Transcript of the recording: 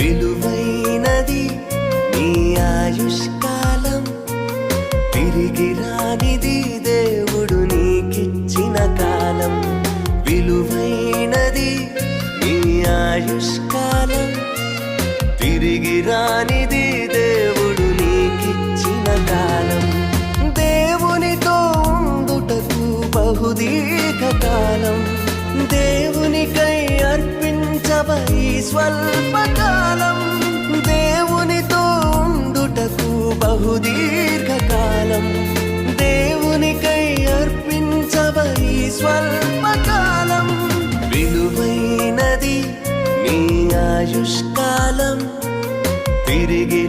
విలువైనది నీ ఆయుష్కాలం, తిరిగి రానిది దేవుడు నీకిచ్చిన కాలం. విలువైనది నీ ఆయుష్కాలం, తిరిగి రానిది దేవుడు నీకిచ్చిన కాలం. దేవునితో ఉండుటకు బహుదీర్ఘకాలం, దేవునికై అర్పించబై స్వల్పకాలం. దేవునితో ఉండుటకు బహుదీర్ఘకాలం, దేవునికై అర్పించబై స్వల్పకాలం. విలువైనది నీ ఆయుష్కాలం, తిరిగి